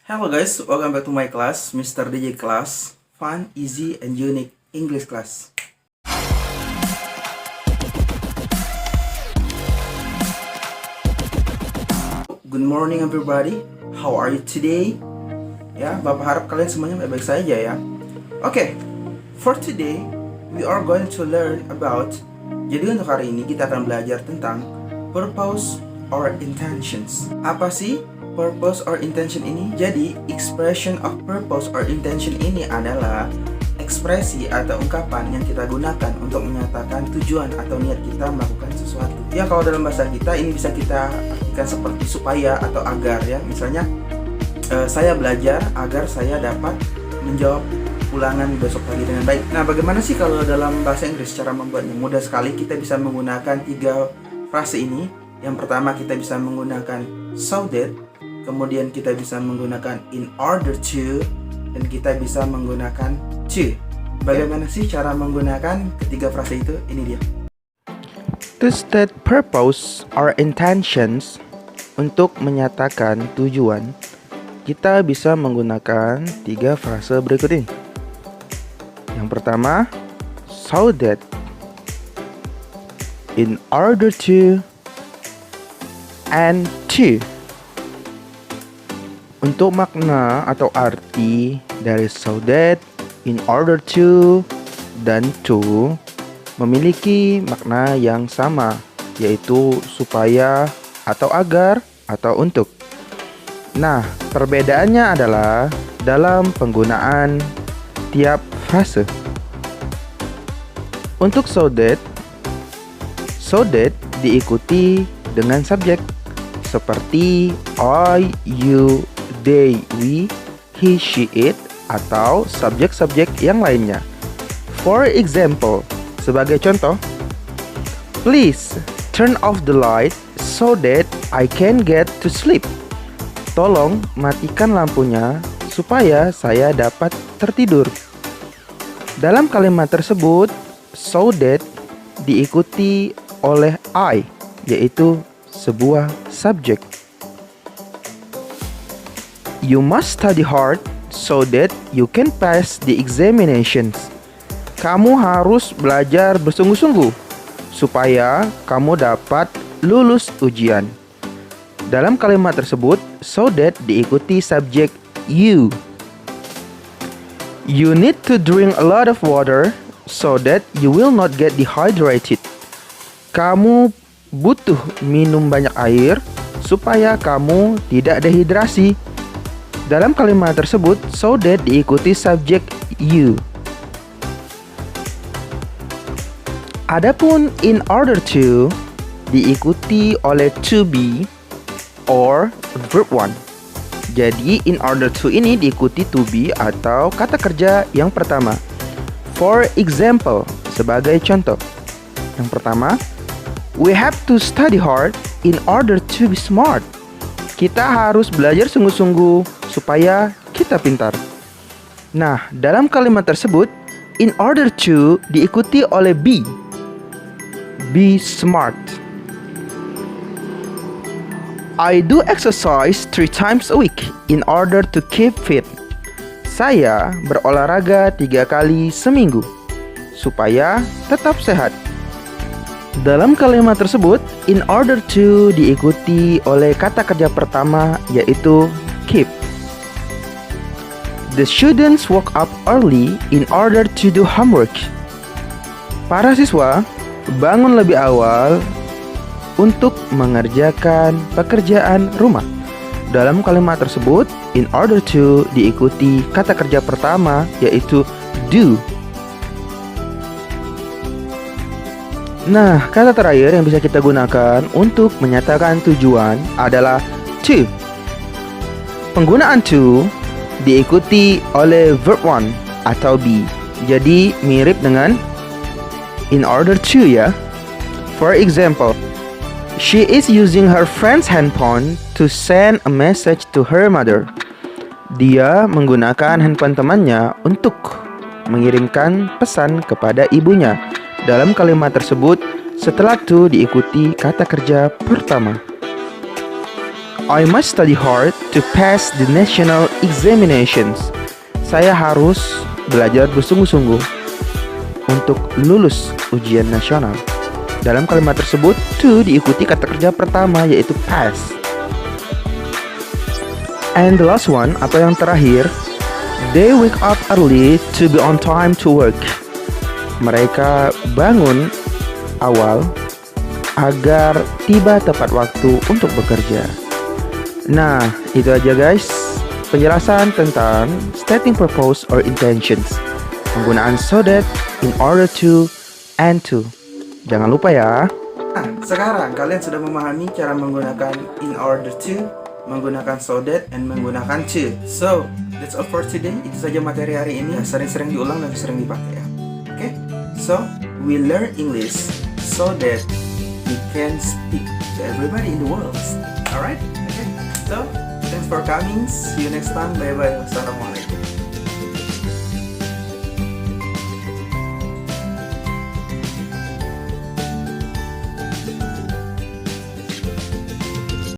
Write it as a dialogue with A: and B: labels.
A: Hello guys, welcome back to my class, Mr. DJ Class, fun, easy, and unique English class. Good morning everybody, how are you today? Ya, Bapak harap kalian semuanya baik-baik saja ya. Oke, for today, we are going to learn about, jadi untuk hari ini kita akan belajar tentang purpose or intentions. Apa sih purpose or intention ini? Jadi, expression of purpose or intention ini adalah ekspresi atau ungkapan yang kita gunakan untuk menyatakan tujuan atau niat kita melakukan sesuatu. Ya, kalau dalam bahasa kita ini bisa kita artikan seperti supaya atau agar ya. Misalnya, saya belajar agar saya dapat menjawab ulangan besok pagi dengan baik. Nah, bagaimana sih kalau dalam bahasa Inggris cara membuatnya? Mudah sekali, kita bisa menggunakan 3 frase ini. Yang pertama kita bisa menggunakan so that, kemudian kita bisa menggunakan in order to, dan kita bisa menggunakan to. Bagaimana sih cara menggunakan ketiga frase itu? Ini dia.
B: To state purpose or intentions, untuk menyatakan tujuan, kita bisa menggunakan 3 frase berikut ini. Yang pertama, so that, in order to, and to. Untuk makna atau arti dari so that, in order to, dan to memiliki makna yang sama, yaitu supaya atau agar atau untuk. Nah, perbedaannya adalah dalam penggunaan tiap frase. Untuk so that diikuti dengan subjek seperti I, you, they, we, he, she, it, atau subjek-subjek yang lainnya. For example, sebagai contoh, please turn off the light so that I can get to sleep. Tolong matikan lampunya supaya saya dapat tertidur. Dalam kalimat tersebut, so that diikuti oleh I, yaitu sebuah subjek. You must study hard so that you can pass the examinations. Kamu harus belajar bersungguh-sungguh supaya kamu dapat lulus ujian. Dalam kalimat tersebut, so that diikuti subjek you. You need to drink a lot of water so that you will not get dehydrated. Kamu butuh minum banyak air supaya kamu tidak dehidrasi. Dalam kalimat tersebut, so that diikuti subjek you. Adapun in order to diikuti oleh to be or verb 1. Jadi in order to ini diikuti to be atau kata kerja yang pertama. For example, sebagai contoh. Yang pertama, we have to study hard in order to be smart. Kita harus belajar sungguh-sungguh supaya kita pintar. Nah, dalam kalimat tersebut, in order to diikuti oleh be. Be smart. I do exercise 3 times a week in order to keep fit. Saya berolahraga 3 kali seminggu supaya tetap sehat. Dalam kalimat tersebut, in order to diikuti oleh kata kerja pertama, yaitu keep. The students woke up early in order to do homework. Para siswa bangun lebih awal untuk mengerjakan pekerjaan rumah. Dalam kalimat tersebut, in order to diikuti kata kerja pertama, yaitu do. Nah, kata terakhir yang bisa kita gunakan untuk menyatakan tujuan adalah to. Penggunaan to diikuti oleh verb 1 atau be. Jadi mirip dengan in order to ya. For example, she is using her friend's handphone to send a message to her mother. Dia menggunakan handphone temannya untuk mengirimkan pesan kepada ibunya. Dalam kalimat tersebut, setelah to diikuti kata kerja pertama. I must study hard to pass the national examinations. Saya harus belajar bersungguh-sungguh untuk lulus ujian nasional. Dalam kalimat tersebut, to diikuti kata kerja pertama yaitu pass. And the last one atau yang terakhir, they wake up early to be on time to work. Mereka bangun awal agar tiba tepat waktu untuk bekerja. Nah, itu aja guys, penjelasan tentang stating purpose or intentions, penggunaan so that, in order to, and to. Jangan lupa ya.
A: Nah, sekarang kalian sudah memahami cara menggunakan in order to, menggunakan so that, and menggunakan to. So, that's all for today. Itu saja materi hari ini. Sering-sering diulang dan sering dipakai ya. Oke? So, we learn English so that we can speak to everybody in the world. Alright? Okay? So, thanks for coming. See you next time. Bye-bye. Wassalamualaikum.